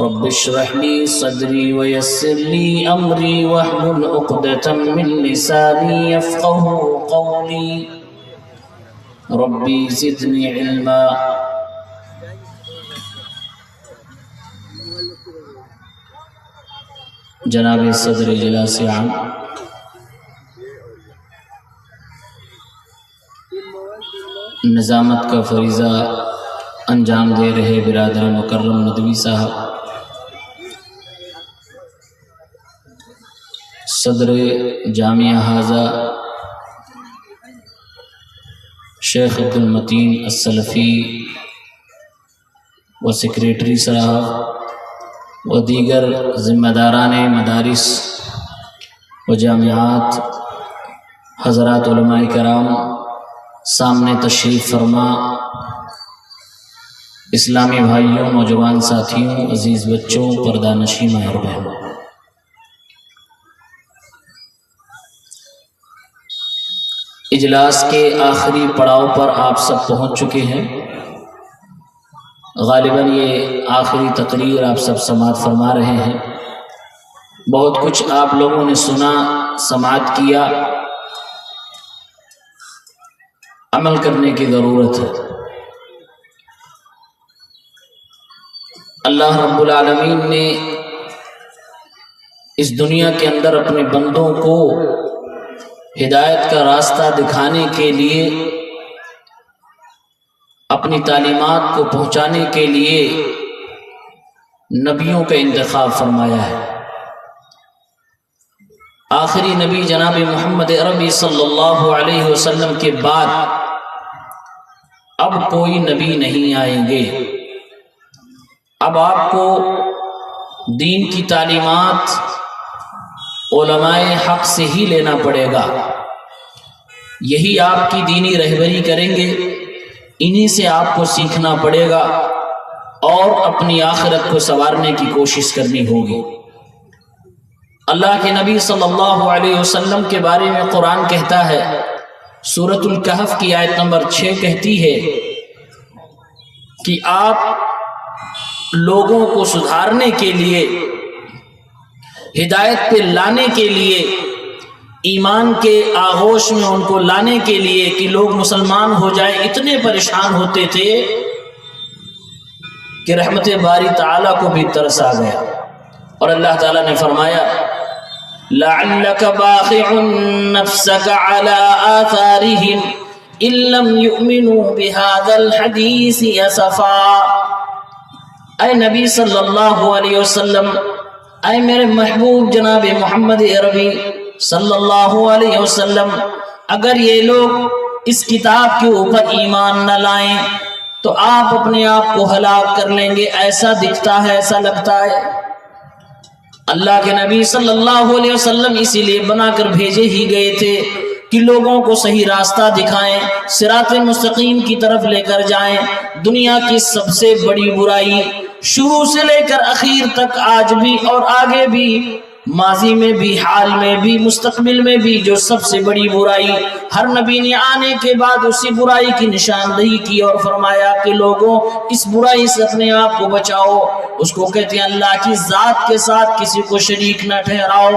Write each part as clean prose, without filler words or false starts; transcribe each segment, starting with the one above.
رب اشرح لي صدري ويسر لي أمري واحلل عقدة من لساني يفقهوا قولي ربي زدني علما. جناب صدر اجلاس عام، نظامت کا فریضہ انجام دے رہے برادر مکرم ندوی صاحب، صدر جامعہ حاضہ شیخ عبد المتین السلفی و سیکریٹری صاحب و دیگر ذمہ داران مدارس و جامعات، حضرات علماء کرام، سامنے تشریف فرما اسلامی بھائیوں، نوجوان ساتھیوں، عزیز بچوں، پردہ نشین اور بہنوں، اجلاس کے آخری پڑاؤ پر آپ سب پہنچ چکے ہیں۔ غالباً یہ آخری تقریر آپ سب سماعت فرما رہے ہیں۔ بہت کچھ آپ لوگوں نے سنا، سماعت کیا، عمل کرنے کی ضرورت ہے۔ اللہ رب العالمین نے اس دنیا کے اندر اپنے بندوں کو ہدایت کا راستہ دکھانے کے لیے، اپنی تعلیمات کو پہنچانے کے لیے نبیوں کا انتخاب فرمایا ہے۔ آخری نبی جناب محمد عربی صلی اللہ علیہ وسلم کے بعد اب کوئی نبی نہیں آئیں گے۔ اب آپ کو دین کی تعلیمات علماء حق سے ہی لینا پڑے گا، یہی آپ کی دینی رہبری کریں گے، انہی سے آپ کو سیکھنا پڑے گا اور اپنی آخرت کو سنوارنے کی کوشش کرنی ہوگی۔ اللہ کے نبی صلی اللہ علیہ وسلم کے بارے میں قرآن کہتا ہے، سورۃ الکہف کی آیت نمبر 6 کہتی ہے کہ آپ لوگوں کو سدھارنے کے لیے، ہدایت پہ لانے کے لیے، ایمان کے آغوش میں ان کو لانے کے لیے کہ لوگ مسلمان ہو جائیں، اتنے پریشان ہوتے تھے کہ رحمت باری تعالیٰ کو بھی ترس آ گیا، اور اللہ تعالیٰ نے فرمایا لَعَلَّكَ بَاخِعٌ نَفْسَكَ عَلَىٰ آثَارِهِمْ إِن لَّمْ يُؤْمِنُوا بِهَٰذَا الْحَدِيثِ أَسَفًا۔ اے نبی صلی اللہ علیہ وسلم، اے میرے محبوب جناب محمد عربی صلی اللہ علیہ وسلم، اگر یہ لوگ اس کتاب کے اوپر ایمان نہ لائیں تو آپ اپنے آپ کو ہلاک کر لیں گے، ایسا دکھتا ہے، ایسا لگتا ہے۔ اللہ کے نبی صلی اللہ علیہ وسلم اسی لیے بنا کر بھیجے ہی گئے تھے کہ لوگوں کو صحیح راستہ دکھائیں، صراط مستقیم کی طرف لے کر جائیں۔ دنیا کی سب سے بڑی برائی شروع سے لے کر اخیر تک، آج بھی اور آگے بھی، ماضی میں بھی، حال میں بھی، مستقبل میں بھی، جو سب سے بڑی برائی، ہر نبی نے آنے کے بعد اسی برائی کی نشاندہی کی اور فرمایا کہ لوگوں اس برائی سے اپنے آپ کو بچاؤ۔ اس کو کہتے ہیں اللہ کی ذات کے ساتھ کسی کو شریک نہ ٹھہراؤ۔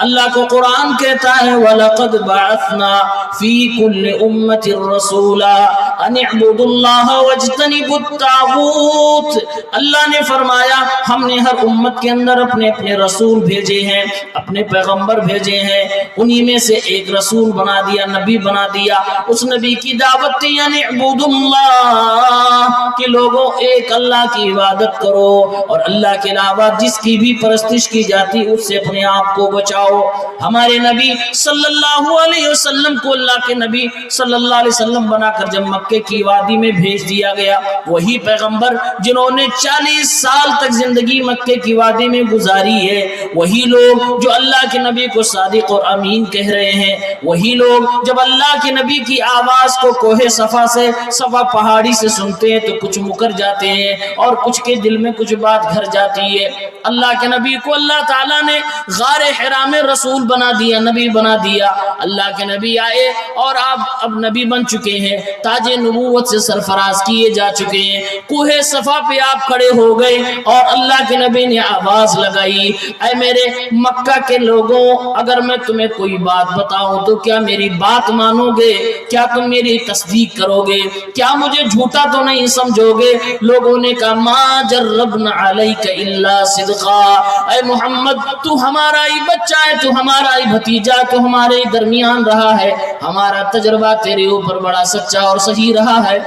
اللہ کو قرآن کہتا ہے وَلَقَدْ بَعَثْنَا فِي كُلِّ أُمَّةٍ رَسُولًا أَنِ اعْبُدُوا اللَّهَ وَاجْتَنِبُوا الطَّاغُوتَ۔ اللہ نے فرمایا ہم نے ہر امت کے اندر اپنے اپنے رسول بھیجے ہیں، اپنے پیغمبر بھیجے ہیں، انہی میں سے ایک رسول بنا دیا، نبی بنا دیا۔ اس نبی کی دعوت تھی یعنی اعبدوا اللہ، کہ لوگوں ایک اللہ کی عبادت کرو اور اللہ کے علاوہ جس کی بھی پرستش کی جاتی اس سے اپنے آپ کو بچاؤ۔ ہمارے نبی صلی اللہ علیہ وسلم کو اللہ کے نبی صلی اللہ علیہ وسلم بنا کر جب مکے کی وادی میں بھیج دیا گیا، وہی پیغمبر جنہوں نے 40 سال تک زندگی مکے کی وادی میں گزاری ہے، وہی لوگ جو اللہ کے نبی کو صادق اور امین کہہ رہے ہیں، وہی لوگ جب اللہ کے نبی کی آواز کو کوہ صفا سے، صفا پہاڑی سے سنتے ہیں تو کچھ مکر جاتے ہیں اور کچھ کے دل میں کچھ بات گھر جاتی ہے۔ اللہ کے نبی کو اللہ تعالیٰ نے غار حرا میں رسول بنا دیا، نبی بنا دیا۔ اللہ کے نبی آئے اور آپ اب نبی بن چکے ہیں، تاج نبوت سے سرفراز کیے جا چکے ہیں۔ کوہ صفا پہ آپ کھڑے ہو گئے اور اللہ کے نبی نے آواز لگائی، اے میرے مکہ کے لوگوں، اگر میں تمہیں کوئی بات بتاؤں تو کیا میری بات مانو گے؟ کیا تم میری تصدیق کرو گے؟ کیا مجھے جھوٹا تو نہیں سمجھو گے؟ لوگوں نے کہا ما جربنا علیک الا صدقا، اے محمد تو ہمارا ہی بچہ ہے، تو ہمارا ہی بھتیجا، تو ہمارے درمیان رہا ہے، ہمارا تجربہ تیرے اوپر بڑا سچا اور صحیح رہا ہے۔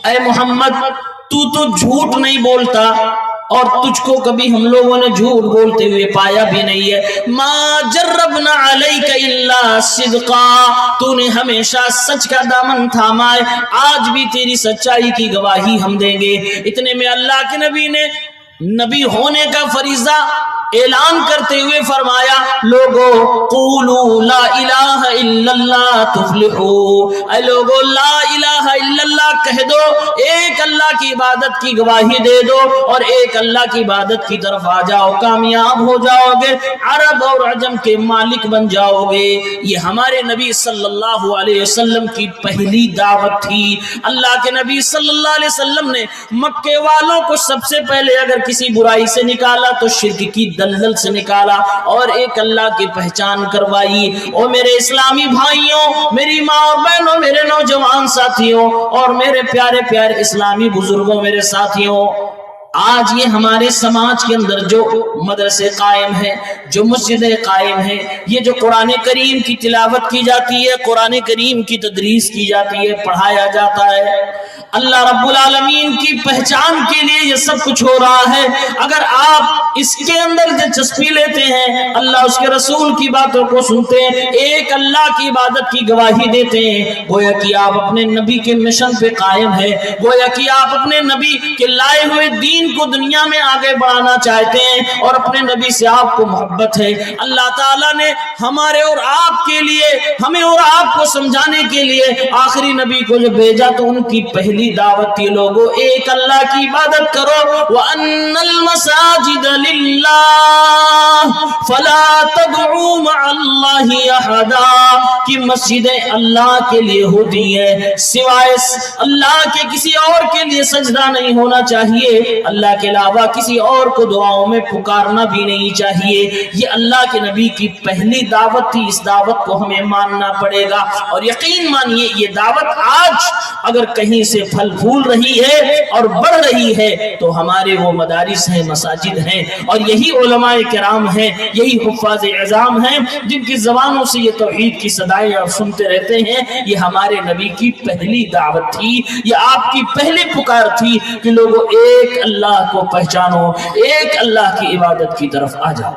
اے محمد تو جھوٹ نہیں بولتا اور تجھ کو کبھی ہم لوگوں نے جھوٹ بولتے ہوئے پایا بھی نہیں ہے۔ ما جربنا علیک الا صدقا، تو نے ہمیشہ سچ کا دامن تھاما ہے، آج بھی تیری سچائی کی گواہی ہم دیں گے۔ اتنے میں اللہ کے نبی نے نبی ہونے کا فریضہ اعلان کرتے ہوئے فرمایا، لوگو قولوا لا الہ الا اللہ تفلحوا، اے لوگو لا الہ الا اللہ کہہ دو، ایک اللہ کی عبادت کی گواہی دے دو اور ایک اللہ کی عبادت کی طرف آ جاؤ، کامیاب ہو جاؤ گے، عرب اور عجم کے مالک بن جاؤ گے۔ یہ ہمارے نبی صلی اللہ علیہ وسلم کی پہلی دعوت تھی۔ اللہ کے نبی صلی اللہ علیہ وسلم نے مکے والوں کو سب سے پہلے اگر کسی برائی سے نکالا تو شرک کی دلدل سے نکالا اور ایک اللہ کی پہچان کروائی۔ اور میرے اسلامی بھائیوں، میری ماں اور بہنوں، میرے نوجوان ساتھیوں اور میرے پیارے پیارے اسلامی بزرگوں، میرے ساتھیوں، آج یہ ہمارے سماج کے اندر جو مدرسے قائم ہیں، جو مسجدیں قائم ہیں، یہ جو قرآن کریم کی تلاوت کی جاتی ہے، قرآن کریم کی تدریس کی جاتی ہے، پڑھایا جاتا ہے، اللہ رب العالمین کی پہچان کے لیے یہ سب کچھ ہو رہا ہے۔ اگر آپ اس کے اندر دلچسپی لیتے ہیں، اللہ اس کے رسول کی باتوں کو سنتے ہیں، ایک اللہ کی عبادت کی گواہی دیتے ہیں، گویا کہ آپ اپنے نبی کے مشن پہ قائم ہیں، گویا کہ آپ اپنے نبی کے لائے ہوئے دین کو دنیا میں آگے بڑھانا چاہتے ہیں اور اپنے نبی سے آپ کو محبت ہے۔ اللہ تعالیٰ نے ہمارے اور آپ کے لیے، ہمیں اور آپ کو سمجھانے کے لیے آخری نبی کو جو بھیجا تو ان کی پہلی دعوت تھی، لوگوں ایک اللہ کی عبادت کرو، وَأَنَّ الْمَسَاجِدَ لِلَّهِ فَلَا تَدْعُوا مَعَ اللَّهِ أَحَدًا، کہ مسجدیں اللہ کے لیے ہوتی ہیں، سوائے اللہ کے کسی اور کے لیے سجدہ نہیں ہونا چاہیے، اللہ کے علاوہ کسی اور کو دعاؤں میں پکارنا بھی نہیں چاہیے۔ یہ اللہ کے نبی کی پہلی دعوت تھی، اس دعوت کو ہمیں ماننا پڑے گا اور یقین مانیے یہ دعوت آج اگر کہیں سے پھل پھول رہی ہے اور بڑھ رہی ہے تو ہمارے وہ مدارس ہیں، مساجد ہیں، اور یہی علماء کرام ہیں، یہی حفاظ اعظام ہیں جن کی زبانوں سے یہ توحید کی صدائیں آپ سنتے رہتے ہیں۔ یہ ہمارے نبی کی پہلی دعوت تھی، یہ آپ کی پہلی پکار تھی کہ لوگوں ایک اللہ کو پہچانو، ایک اللہ کی عبادت کی طرف آ جاؤ۔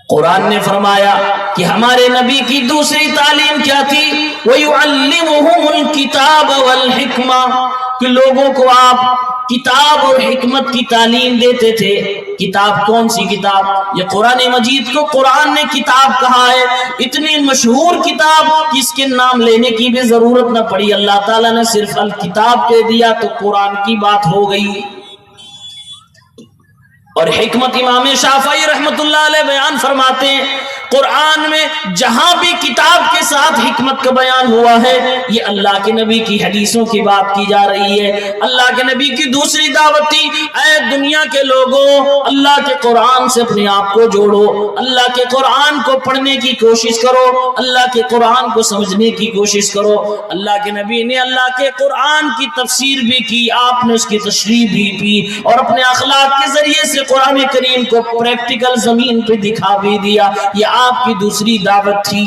قرآن نے فرمایا کہ ہمارے نبی کی دوسری تعلیم کیا تھی؟ وَيُعَلِّمُهُمُ الْكِتَابَ وَالْحِكْمَةَ، کہ لوگوں کو آپ کتاب اور حکمت کی تعلیم دیتے تھے۔ کتاب کون سی کتاب؟ یہ قرآن مجید کو قرآن نے کتاب کہا ہے، اتنی مشہور کتاب کہ اس کے نام لینے کی بھی ضرورت نہ پڑی، اللہ تعالیٰ نے صرف الکتاب کہہ دیا تو قرآن کی بات ہو گئی۔ اور حکمت امام شافعی رحمت اللہ علیہ بیان فرماتے ہیں، قرآن میں جہاں بھی کتاب کے ساتھ حکمت کا بیان ہوا ہے یہ اللہ کے نبی کی حدیثوں کی بات کی جا رہی ہے۔ اللہ کے نبی کی دوسری دعوت تھی، اے دنیا کے لوگوں، اللہ کے قرآن سے اپنے آپ کو جوڑو، اللہ کے قرآن کو پڑھنے کی کوشش کرو، اللہ کے قرآن کو سمجھنے کی کوشش کرو۔ اللہ کے نبی نے اللہ کے قرآن کی تفسیر بھی کی، آپ نے اس کی تشریح بھی کی اور اپنے اخلاق کے ذریعے سے قرآن کریم کو پریکٹیکل زمین پہ دکھا بھی دیا۔ یہ آپ کی دوسری دعوت تھی۔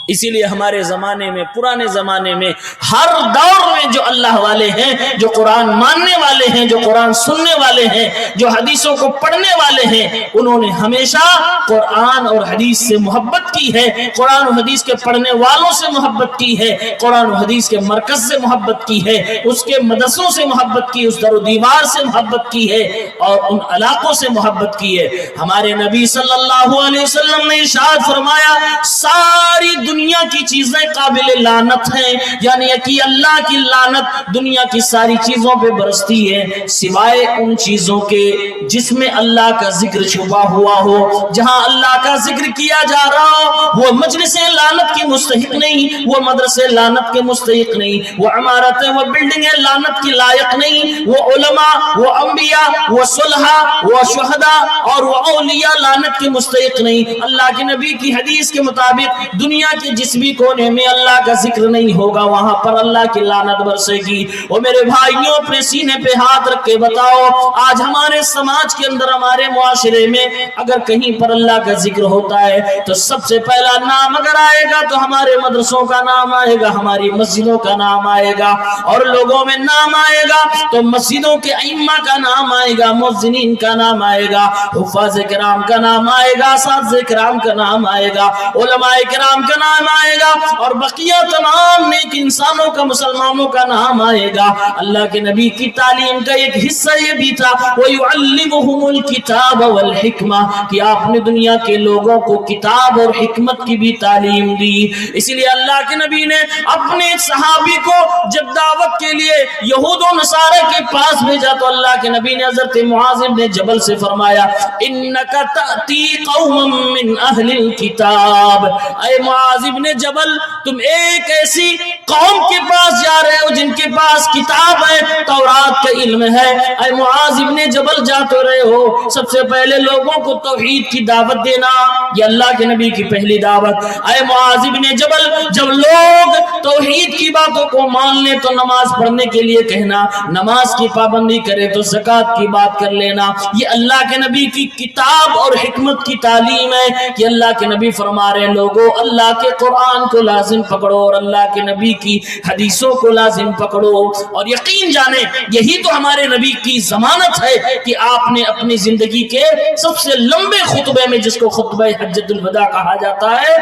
اسی لیے ہمارے زمانے میں، پرانے زمانے میں، ہر دور میں جو اللہ والے ہیں، جو قرآن ماننے والے ہیں، جو قرآن سننے والے ہیں، جو حدیثوں کو پڑھنے والے ہیں، انہوں نے ہمیشہ قرآن اور حدیث سے محبت کی ہے، قرآن و حدیث کے پڑھنے والوں سے محبت کی ہے، قرآن و حدیث کے مرکز سے محبت کی ہے، اس کے مدرسوں سے محبت کی، اس در و دیوار سے محبت کی ہے، اور ان علاقوں سے محبت کی ہے۔ ہمارے نبی صلی اللہ علیہ وسلم نے ارشاد فرمایا، ساری دنیا کی چیزیں قابل لعنت ہیں، یعنی کہ اللہ کی لعنت دنیا کی ساری چیزوں پہ برستی ہے، سوائے ان چیزوں کے جس میں اللہ کا ذکر چھپا ہوا ہو۔ جہاں اللہ کا ذکر کیا جا رہا ہو وہ مجلس لعنت کی مستحق نہیں، وہ مدرسے لعنت کے مستحق نہیں، وہ عمارتیں، وہ بلڈنگیں لعنت کی لائق نہیں، وہ علماء، وہ انبیاء، وہ صلحاء، وہ شہداء اور وہ اولیاء لعنت کے مستحق نہیں۔ اللہ کے نبی کی حدیث کے مطابق دنیا کے جس بھی کونے میں اللہ کا ذکر نہیں ہوگا وہاں پر اللہ کی لعنت برسے گی۔ اور میرے بھائیوں، اپنے سینے پہ ہاتھ رکھ کے بتاؤ، آج ہمارے سماج کے اندر، ہمارے معاشرے میں اگر کہیں پر اللہ کا ذکر ہوتا ہے تو سب سے پہلا نام اگر آئے گا تو ہمارے مدرسوں کا نام آئے گا، ہماری مسجدوں کا نام آئے گا، اور لوگوں میں نام آئے گا تو مسجدوں کے ائمہ کا نام آئے گا، مؤذنین کا نام آئے گا، حفاظ کرام کا نام آئے گا، اساتذہ کرام کا نام آئے گا، علماء کرام کا نام آئے گا، اور بقیہ تمام نیک انسانوں کا، مسلمانوں کا نام آئے گا۔ اللہ کے نبی کی تعلیم کا ایک حصہ یہ بھی تھا، وَيُعَلِّمُهُمُ الْكِتَابَ وَالْحِكْمَةَ، کہ آپ نے دنیا کے لوگوں کو کتاب اور حکمت کی بھی تعلیم دی۔ اسی لیے اللہ کے نبی نے اپنے صحابی کو جب دعوت کے لیے یہود و نصارہ کے پاس بھیجا تو اللہ کے نبی نے حضرت معاذ بن جبل سے فرمایا، اِنَّكَ تَأْتِي قَوْمًا مِّنْ أَهْلِ الْكِتَابِ، اے معاذ بن جبل، تم ایک ایسی قوم کے پاس جا رہے ہو جن کے پاس کتاب ہے، تورات کا علم ہے۔ اے معاذ بن جبل، جا تو رہے ہو، سب سے پہلے لوگوں کو توحید کی دعوت دینا، یہ اللہ کے نبی کی پہلی دعوت۔ اے معاذ بن جبل، جب لوگ توحید کی باتوں کو مان لیں تو نماز پڑھنے کے لیے کہنا، نماز کی پابندی کرے تو زکوٰۃ کی بات کر لینا۔ یہ اللہ کے نبی کی کتاب اور حکمت کی تعلیم ہے کہ اللہ کے نبی فرما رہے ہیں، لوگوں اللہ کے قرآن کو لازم پکڑو اور اللہ کے نبی کی حدیثوں کو لازم پکڑو، اور یقین جانیں یہی تو ہمارے نبی کی ضمانت ہے کہ آپ نے اپنی زندگی کے سب سے لمبے خطبے میں، جس کو خطبہ حجۃ الوداع کہا جاتا ہے،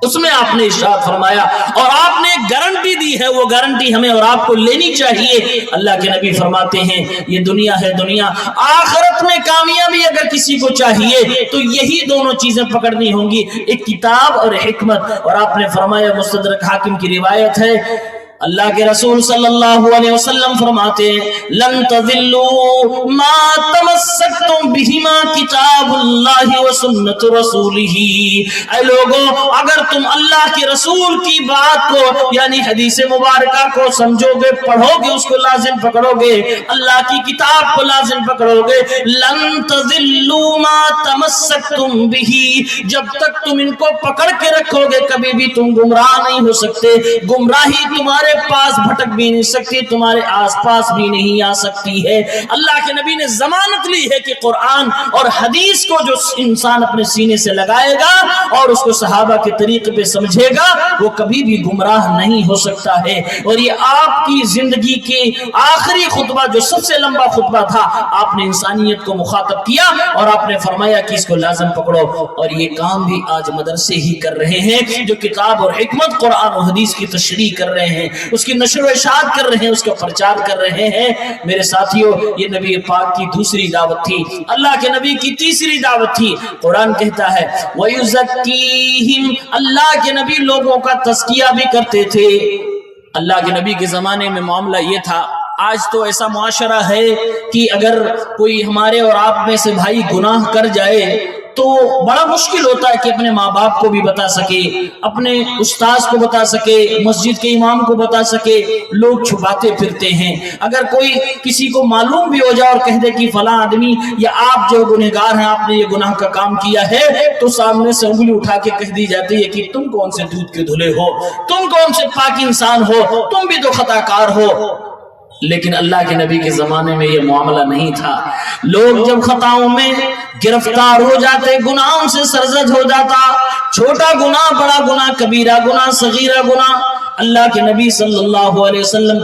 اس میں آپ نے ارشاد فرمایا اور آپ نے ایک گارنٹی دی ہے، وہ گارنٹی ہمیں اور آپ کو لینی چاہیے۔ اللہ کے نبی فرماتے ہیں، یہ دنیا ہے دنیا، آخرت میں کامیابی اگر کسی کو چاہیے تو یہی دونوں چیزیں پکڑنی ہوں گی، ایک کتاب اور حکمت۔ اور آپ نے فرمایا، مستدرک حاکم کی روایت ہے، اللہ کے رسول صلی اللہ علیہ وسلم فرماتے ہیں، لن تضلوا ما تمسکتم بہما کتاب اللہ و سنت رسولہ، اے لوگوں اگر تم اللہ کے رسول کی بات کو یعنی حدیث مبارکہ کو سمجھو گے، پڑھو گے، اس کو لازم پکڑو گے، اللہ کی کتاب کو لازم پکڑو گے، لن تضلوا ما تمسکتم بہ، جب تک تم ان کو پکڑ کے رکھو گے کبھی بھی تم گمراہ نہیں ہو سکتے، گمراہی تمہارے پاس بھٹک بھی نہیں سکتی، تمہارے آس پاس بھی نہیں آ سکتی ہے۔ اللہ کے نبی نے ضمانت لی ہے کہ قرآن اور حدیث کو جو انسان اپنے سینے سے لگائے گا اور اس کو صحابہ کے طریقے پہ سمجھے گا وہ کبھی بھی گمراہ نہیں ہو سکتا ہے۔ اور یہ آپ کی زندگی کے آخری خطبہ، جو سب سے لمبا خطبہ تھا، آپ نے انسانیت کو مخاطب کیا اور آپ نے فرمایا کہ اس کو لازم پکڑو، اور یہ کام بھی آج مدرسے ہی کر رہے ہیں، جو کتاب اور حکمت قرآن و حدیث کی تشریح کر رہے ہیں، اس کی نشر و اشاعت کر رہے ہیں، اس کا پرچار کر رہے ہیں۔ میرے ساتھیوں، یہ نبی پاک کی دوسری دعوت تھی، اللہ کے نبی کی تیسری دعوت تھی۔ قرآن کہتا ہے وَيُزَكِّيهِمْ، اللہ کے نبی لوگوں کا تزکیہ بھی کرتے تھے۔ اللہ کے نبی کے زمانے میں معاملہ یہ تھا، آج تو ایسا معاشرہ ہے کہ اگر کوئی ہمارے اور آپ میں سے بھائی گناہ کر جائے تو بڑا مشکل ہوتا ہے کہ اپنے ماں باپ کو بھی بتا سکے، اپنے استاذ کو بتا سکے، مسجد کے امام کو بتا سکے، لوگ چھپاتے پھرتے ہیں۔ اگر کوئی کسی کو معلوم بھی ہو جائے اور کہہ دے کہ فلاں آدمی یا آپ جو گنہگار ہیں، آپ نے یہ گناہ کا کام کیا ہے، تو سامنے سے انگلی اٹھا کے کہہ دی جاتی ہے کہ تم کون سے دودھ کے دھلے ہو، تم کون سے پاک انسان ہو، تم بھی تو خطا کار ہو۔ لیکن اللہ کے نبی کے زمانے میں یہ معاملہ نہیں تھا۔ لوگ جب خطاؤں میں گرفتار ہو جاتے، گناہوں سے سرزد ہو جاتا، چھوٹا گناہ، بڑا گناہ، کبیرہ گناہ، صغیرہ گناہ، اللہ کے نبی صلی اللہ علیہ وسلم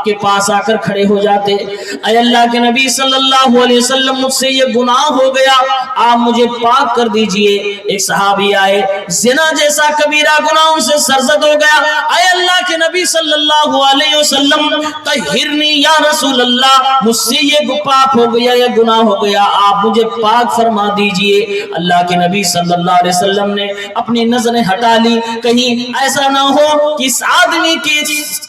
کے پاس آ کر کھڑے ہو جاتے، اے اللہ کے نبی صلی اللہ علیہ وسلم مجھ سے یہ گناہ ہو گیا، آپ مجھے پاک کر دیجئے۔ ایک صحابی آئے، زنا جیسا کبیرہ گناہ ان سے سرزد ہو گیا، اے اللہ کے نبی صلی اللہ علیہ وسلم طہرنی یا رسول اللہ، مجھ سے یہ پاک ہو گیا، یہ گناہ ہو گیا، آپ مجھے پاک فرما دیجئے۔ اللہ کے نبی صلی اللہ علیہ وسلم نے اپنی نظریں ہٹا لی، کہیں ایسا نہ ہو کہ اس آدمی کے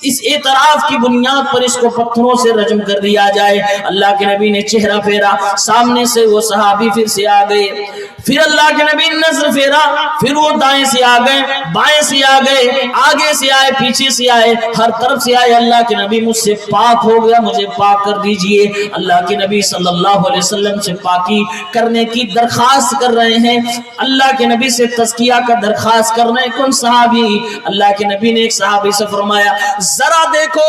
اس اعتراف کی بنیاد پر اس کو پتھروں سے رجم کر دیا جائے۔ اللہ کے نبی نے چہرہ پھیرا، سامنے سے وہ صحابی پھر سے آ گئے، پھر اللہ کے نبی نے نظر پھیرا، پھر وہ دائیں سے آ گئے، بائیں سے آ گئے، آگے سے آئے، پیچھے سے آئے، ہر طرف سے آئے۔ اللہ کے نبی مجھ سے پاک ہو گیا، مجھے پاک کر دیجئے۔ اللہ کے نبی صلی اللہ علیہ وسلم سے پاکی کرنے کی درخواست کر رہے ہیں، اللہ کے نبی سے تزکیہ کا درخواست کر رہے ہیں۔ کون صحابی؟ اللہ کے نبی نے ایک صحابی سے فرمایا ذرا دیکھو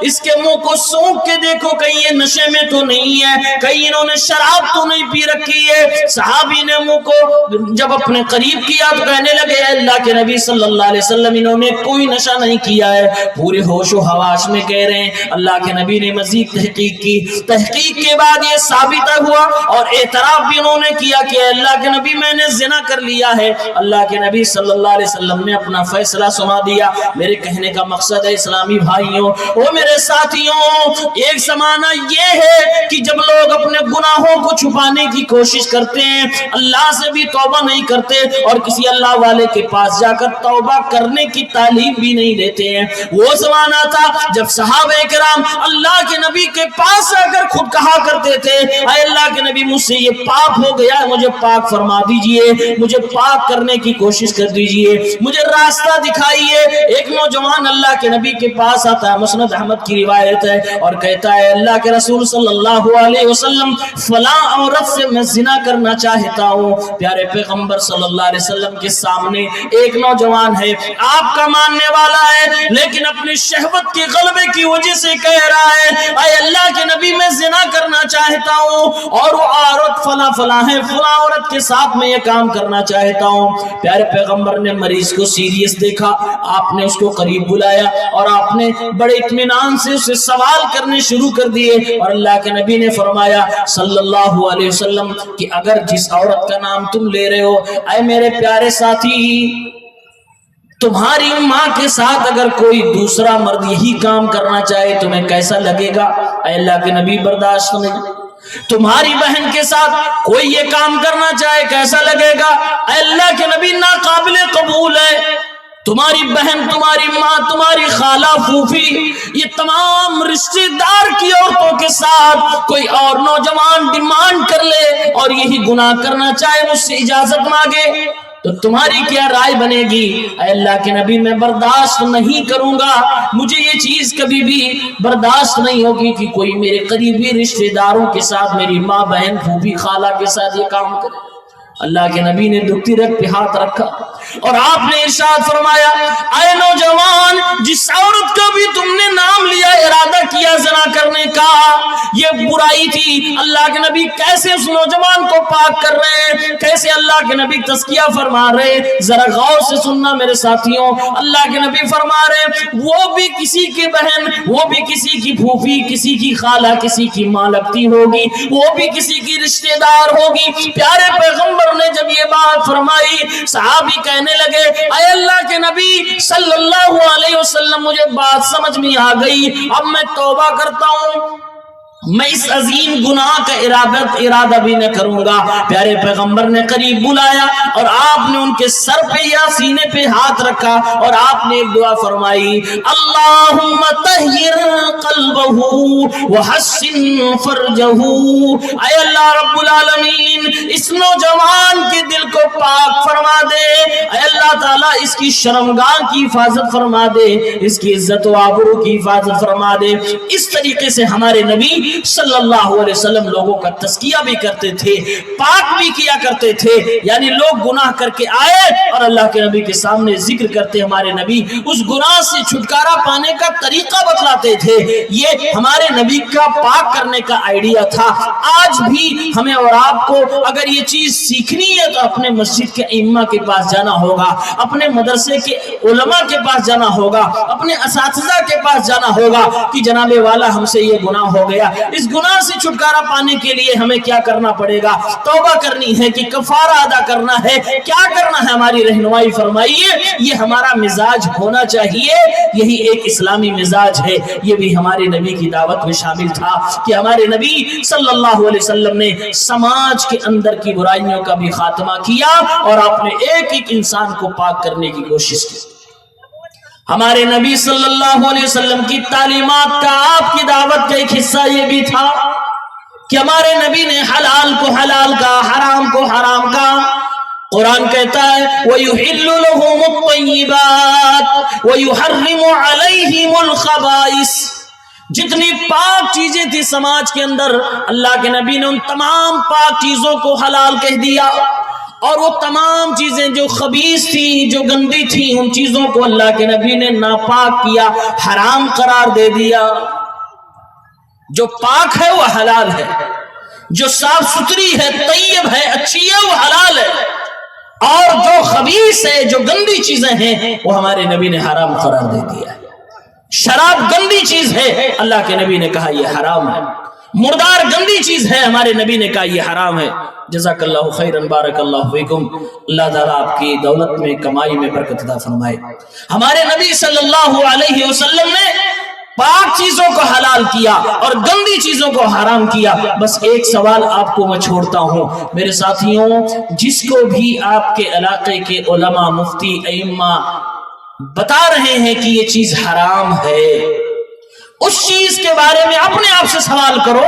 اس کے منہ کو سونک کے دیکھو، کہیں یہ نشے میں تو نہیں ہے، کہیں انہوں نے شراب تو نہیں پی رکھی ہے۔ صحابی نے منہ کو جب اپنے قریب کیا تو کہنے لگے اے اللہ کے نبی صلی اللہ علیہ وسلم انہوں نے کوئی نشہ نہیں کیا ہے، پورے ہوش و حواس میں کہہ رہے ہیں۔ اللہ کے نبی نے مزید تحقیق کی، تحقیق کے بعد یہ ثابت ہوا اور اعتراف بھی انہوں نے کیا کہ اے اللہ کے نبی میں نے زنا کر لیا ہے۔ اللہ کے نبی صلی اللہ علیہ وسلم نے اپنا فیصلہ سنا دیا۔ میرے کہنے کا مقصد ہے اسلامی بھائیوں اور میرے ساتھیوں، ایک زمانہ یہ ہے کہ جب لوگ اپنے گناہوں کو چھپانے کی کوشش کرتے ہیں، اللہ سے بھی توبہ نہیں کرتے اور کسی اللہ والے کے پاس جا کر توبہ کرنے کی تعلیم بھی نہیں دیتے ہیں۔ وہ زمانہ تھا جب صحابہ کرام اللہ کے نبی کے پاس آ کر خود کہا کرتے تھے اے اللہ کے نبی مجھ سے یہ پاک ہو گیا، مجھے پاک فرما دیجئے، مجھے پاک کرنے کی کوشش کر دیجئے، مجھے راستہ دکھائیے۔ ایک نوجوان اللہ کے نبی کے پاس آتا ہے، مسند احمد کی روایت ہے، اور کہتا ہے اللہ کے رسول صلی اللہ علیہ وسلم فلاں عورت سے میں زنا کرنا چاہتا ہوں۔ پیارے پیغمبر صلی اللہ علیہ وسلم کے سامنے ایک نوجوان ہے، آپ کا ماننے والا ہے، لیکن اپنی شہوت کے غلبے کی وجہ سے کہہ رہا ہے اے اللہ کے نبی میں زنا کرنا چاہتا ہوں اور وہ عورت فلاں فلاں ہے، فلاں عورت کے ساتھ میں یہ کام کرنا چاہتا ہوں۔ پیارے پیغمبر نے مریض کو سیریس دیکھا، آپ نے اس کو قریب بلایا اور آپ نے بڑے اطمینان سے اسے سوال کرنے شروع کر دیے، اور اللہ کے نبی نے فرمایا صلی اللہ علیہ وسلم کہ اگر جس عورت کا نام تم لے رہے ہو اے میرے پیارے ساتھی، تمہاری ماں کے ساتھ اگر کوئی دوسرا مرد یہی کام کرنا چاہے تمہیں کیسا لگے گا؟ اے اللہ کے نبی برداشت نہیں۔ تمہاری بہن کے ساتھ کوئی یہ کام کرنا چاہے کیسا لگے گا؟ اے اللہ کے نبی ناقابل قبول ہے۔ تمہاری بہن، تمہاری ماں، تمہاری خالہ، پھوپھی، یہ تمام رشتہ دار کی عورتوں کے ساتھ کوئی اور نوجوان ڈیمانڈ کر لے اور یہی گناہ کرنا چاہے، مجھ سے اجازت مانگے تو تمہاری کیا رائے بنے گی؟ اے اللہ کے نبی میں برداشت نہیں کروں گا، مجھے یہ چیز کبھی بھی برداشت نہیں ہوگی کہ کوئی میرے قریبی رشتہ داروں کے ساتھ، میری ماں، بہن، پھوپھی، خالہ کے ساتھ یہ کام کرے۔ اللہ کے نبی نے دکھتی رگ پہ ہاتھ رکھا اور آپ نے ارشاد فرمایا اے نوجوان، جس عورت کا بھی تم نے نام لیا، ارادہ کیا زنا کرنے کا، یہ برائی تھی۔ اللہ کے نبی کیسے اس نوجوان کو پاک کر رہے ہیں، کیسے اللہ کے نبی تزکیہ فرما رہے ہیں، ذرا غور سے سننا میرے ساتھیوں۔ اللہ کے نبی فرما رہے ہیں وہ بھی کسی کی بہن، وہ بھی کسی کی پھوپھی، کسی کی خالہ، کسی کی ماں لگتی ہوگی، وہ بھی کسی کی رشتہ دار ہوگی۔ پیارے پیغمبر نے جب یہ بات فرمائی، صحابی کہنے لگے اے اللہ کے نبی صلی اللہ علیہ وسلم مجھے بات سمجھ میں آ گئی، اب میں توبہ کرتا ہوں، میں اس عظیم گناہ کا ارادہ بھی نہ کروں گا۔ پیارے پیغمبر نے قریب بلایا اور آپ نے ان کے سر پہ یا سینے پہ ہاتھ رکھا اور آپ نے ایک دعا فرمائی اللہم طہر قلبہ وحسن فرجہ، اے اللہ رب العالمین اس نوجوان کے دل کو پاک فرما دے، اے اللہ تعالیٰ اس کی شرمگاہ کی حفاظت فرما دے، اس کی عزت و آبرو کی حفاظت فرما دے۔ اس طریقے سے ہمارے نبی صلی اللہ علیہ وسلم لوگوں کا تزکیہ بھی کرتے تھے، پاک بھی کیا کرتے تھے. یعنی لوگ گناہ کر کے آئے اور اللہ کے نبی کے سامنے ذکر کرتے، ہمارے نبی اس گناہ سے چھٹکارا پانے کا طریقہ بتلاتے تھے. یہ ہمارے نبی کا پاک کرنے کا آئیڈیا تھا. آج بھی ہمیں اور آپ کو اگر یہ چیز سیکھنی ہے تو اپنے مسجد کے ائمہ کے پاس جانا ہوگا، اپنے مدرسے کے علماء کے پاس جانا ہوگا، اپنے اساتذہ کے پاس جانا ہوگا کہ جناب والا ہم سے یہ گناہ ہو گیا. اس گناہ سے چھٹکارا پانے کے لیے ہمیں کیا کرنا پڑے گا؟ توبہ کرنی ہے کہ کفارہ ادا کرنا ہے؟ کیا کرنا ہے؟ ہماری رہنمائی فرمائیے. یہ ہمارا مزاج ہونا چاہیے. یہی ایک اسلامی مزاج ہے. یہ بھی ہمارے نبی کی دعوت میں شامل تھا کہ ہمارے نبی صلی اللہ علیہ وسلم نے سماج کے اندر کی برائیوں کا بھی خاتمہ کیا اور آپ نے ایک ایک انسان کو پاک کرنے کی کوشش کی. ہمارے نبی صلی اللہ علیہ وسلم کی تعلیمات کا، آپ کی دعوت کا ایک حصہ یہ بھی تھا کہ ہمارے نبی نے حلال کو حلال کا، حرام کو حرام کا. قرآن کہتا ہے وَيُحِلُّ لَهُمُ الطَّيِّبَاتِ وَيُحَرِّمُ عَلَيْهِمُ الْخَبَائِثِ. جتنی پاک چیزیں تھی سماج کے اندر، اللہ کے نبی نے ان تمام پاک چیزوں کو حلال کہہ دیا، اور وہ تمام چیزیں جو خبیث تھی، جو گندی تھی، ان چیزوں کو اللہ کے نبی نے ناپاک کیا، حرام قرار دے دیا. جو پاک ہے وہ حلال ہے، جو صاف ستھری ہے، طیب ہے، اچھی ہے، وہ حلال ہے، اور جو خبیث ہے، جو گندی چیزیں ہیں، وہ ہمارے نبی نے حرام قرار دے دیا ہے. شراب گندی چیز ہے، اللہ کے نبی نے کہا یہ حرام ہے. مردار گندی چیز ہے، ہمارے نبی نے کہا یہ حرام ہے. جزاک اللہ خیرا، بارک اللہ فیکم. اللہ تعالیٰ آپ کی دولت میں، کمائی میں برکت عطا فرمائے. ہمارے نبی صلی اللہ علیہ وسلم نے پاک چیزوں کو حلال کیا اور گندی چیزوں کو حرام کیا. بس ایک سوال آپ کو میں چھوڑتا ہوں میرے ساتھیوں، جس کو بھی آپ کے علاقے کے علماء، مفتی، ائمہ بتا رہے ہیں کہ یہ چیز حرام ہے، اس چیز کے بارے میں اپنے آپ سے سوال کرو،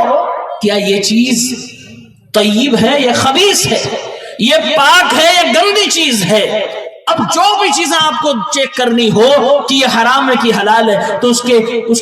کیا یہ چیز طیب ہے یا خبیث ہے؟ یہ پاک ہے یا گندی چیز ہے؟ اب جو بھی چیزیں آپ کو چیک کرنی ہو کہ یہ حرام ہے کہ حلال ہے، تو اس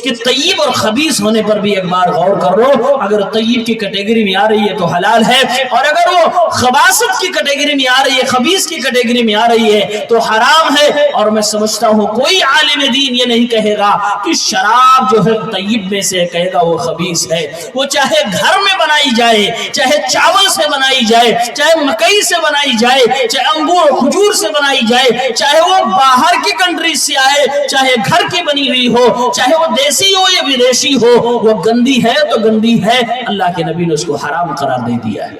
کے طیب اور خبیث ہونے پر بھی ایک بار غور کر لو. اگر طیب کی کیٹیگری میں آ رہی ہے تو حلال ہے، اور اگر وہ خباثت کی کیٹیگری میں آ رہی ہے، خبیث کی کیٹیگری میں آ رہی ہے تو حرام ہے. اور میں سمجھتا ہوں کوئی عالم دین یہ نہیں کہے گا کہ شراب جو ہے طیب میں سے، کہے گا وہ خبیث ہے. وہ چاہے گھر میں بنائی جائے، چاہے چاول سے بنائی جائے، چاہے مکئی سے بنائی جائے، چاہے انگور و کھجور سے بنائی جائے، چاہے وہ باہر کی کنٹری سے آئے، چاہے گھر کی بنی ہوئی ہو، چاہے وہ دیسی ہو یا ودیشی ہو، وہ گندی ہے تو گندی ہے. اللہ کے نبی نے اس کو حرام قرار دے دیا ہے.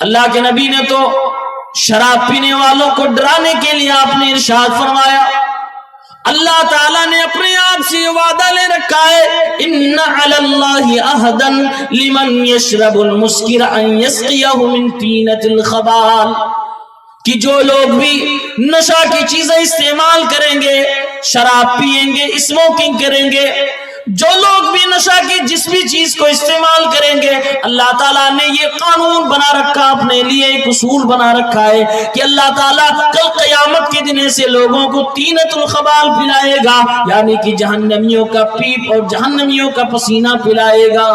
اللہ کے نبی نے تو شراب پینے والوں کو ڈرانے کے لیے آپ نے ارشاد فرمایا، اللہ تعالیٰ نے اپنے آپ سے وعدہ لے رکھا ہے، ان علی اللہ عہدا لمن یشرب المسکر ان یسقیہ من طینۃ الخبال، کہ جو لوگ بھی نشہ کی چیزیں استعمال کریں گے، شراب پیئیں گے، اسموکنگ کریں گے، جو لوگ بھی نشہ کی جس بھی چیز کو استعمال کریں گے، اللہ تعالیٰ نے یہ قانون بنا رکھا، اپنے لیے ایک اصول بنا رکھا ہے کہ اللہ تعالیٰ کل قیامت کے دن سے لوگوں کو طینۃ الخبال پلائے گا، یعنی کہ جہنمیوں کا پیپ اور جہنمیوں کا پسینہ پلائے گا.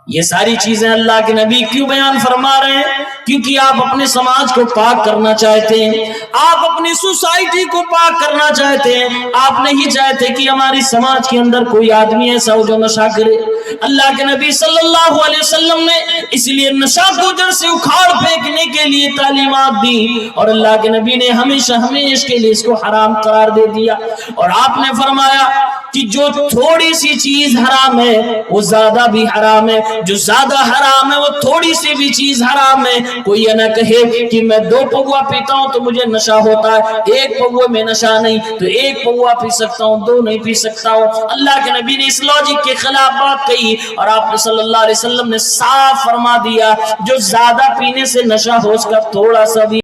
یہ ساری چیزیں اللہ کے نبی کیوں بیان فرما رہے ہیں؟ کیونکہ آپ اپنے سماج کو پاک کرنا چاہتے ہیں، آپ اپنی سوسائٹی کو پاک کرنا چاہتے ہیں. آپ نہیں چاہتے کہ ہماری سماج کے اندر کوئی آدمی ایسا ہو جو نشہ کرے. اللہ کے نبی صلی اللہ علیہ وسلم نے اس لیے نشہ کو جڑ سے اکھاڑ پھینکنے کے لیے تعلیمات دی، اور اللہ کے نبی نے ہمیشہ کے لیے اس کو حرام قرار دے دیا. اور آپ نے فرمایا کہ جو تھوڑی سی چیز حرام ہے وہ زیادہ بھی حرام ہے، جو زیادہ حرام ہے وہ تھوڑی سی بھی چیز حرام ہے. کوئی یہ نہ کہے کہ میں 2 پوا پیتا ہوں تو مجھے نشہ ہوتا ہے، 1 پوا میں نشہ نہیں تو 1 پوا پی سکتا ہوں، 2 نہیں پی سکتا ہوں. اللہ کے نبی نے اس لاجک کے خلاف بات کہی، اور آپ نے صلی اللہ علیہ وسلم نے صاف فرما دیا جو زیادہ پینے سے نشہ ہو اس کا تھوڑا سا بھی